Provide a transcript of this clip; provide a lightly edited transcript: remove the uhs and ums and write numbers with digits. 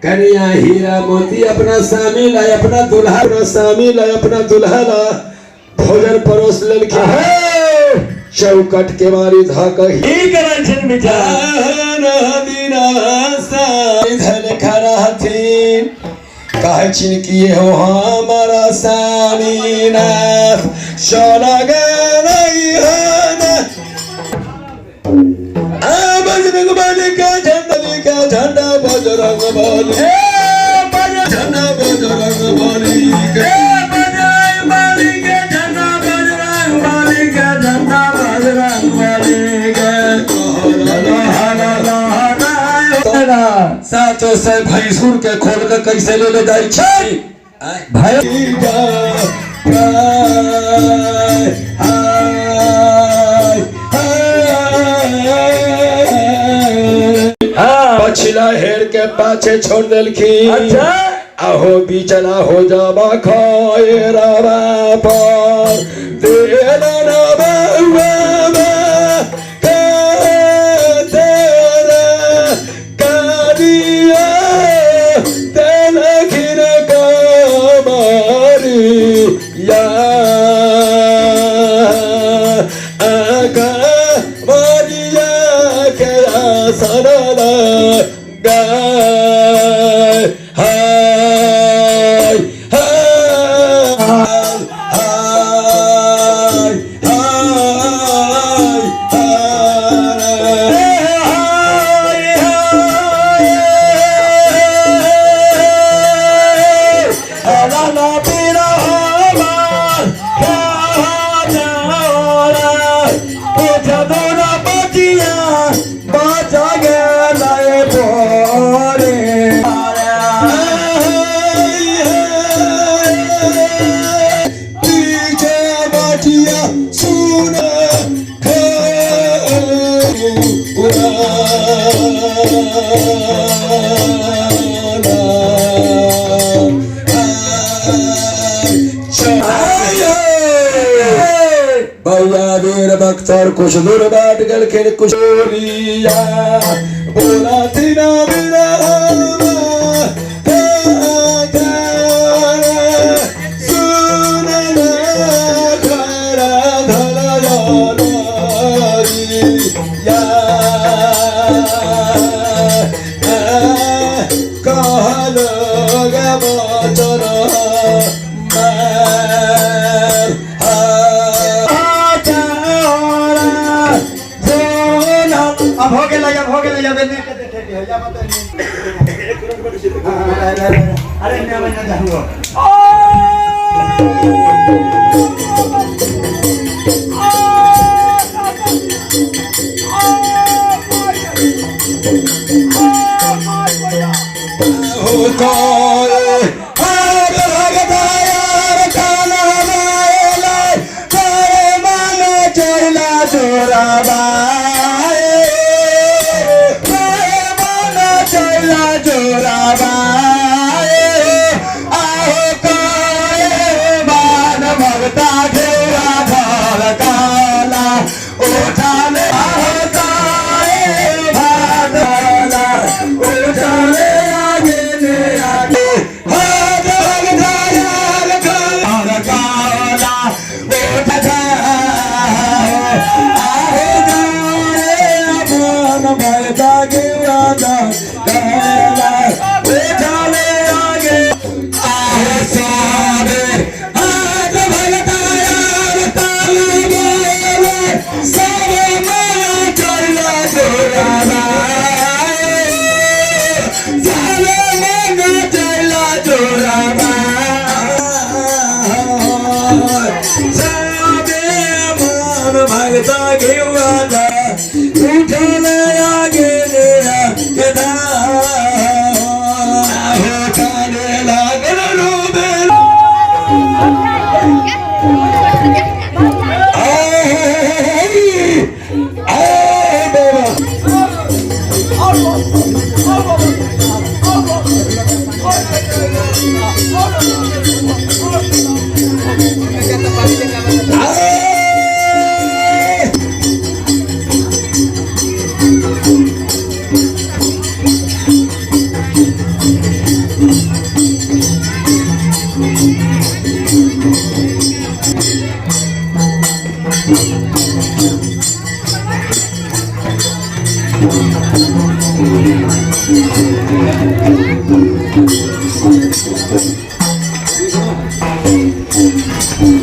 कन्या हीरा मोती अपना स्वामी ला अपना दुल्हा अपना दुल्हा ला भोजन परोस ललखिन चौकट के मारी धाक ही करछन मिठान दिनासा इधर खड़ा हथिन कहे छिन किए हो हमारा सानी ना सोना गई है बजरंग बली का झंडा बजरंग बली झंडा बजरंग बली बजरंग बली के झंडा बजरंग बली के झंडा बजरंग बली के साचो से भैंसुर के खोल के कैसे ले जाई छी भाई पछिला हेर के पाछे छोड़ देलखिन अच्छा आहो बिचला हो जाबा खैराबा पर देला ना बाबा के तेरा कादिया देलखिन कमारी या आका मारिया के सनला बख्तर कुछ दूर बाट गल खेल कुछ बोला थी ना मेरा अरे मैं जाऊंगा कसा घेऊ आता उठल्या गेल्या यदा हो काने लागल रुबेल Thank you.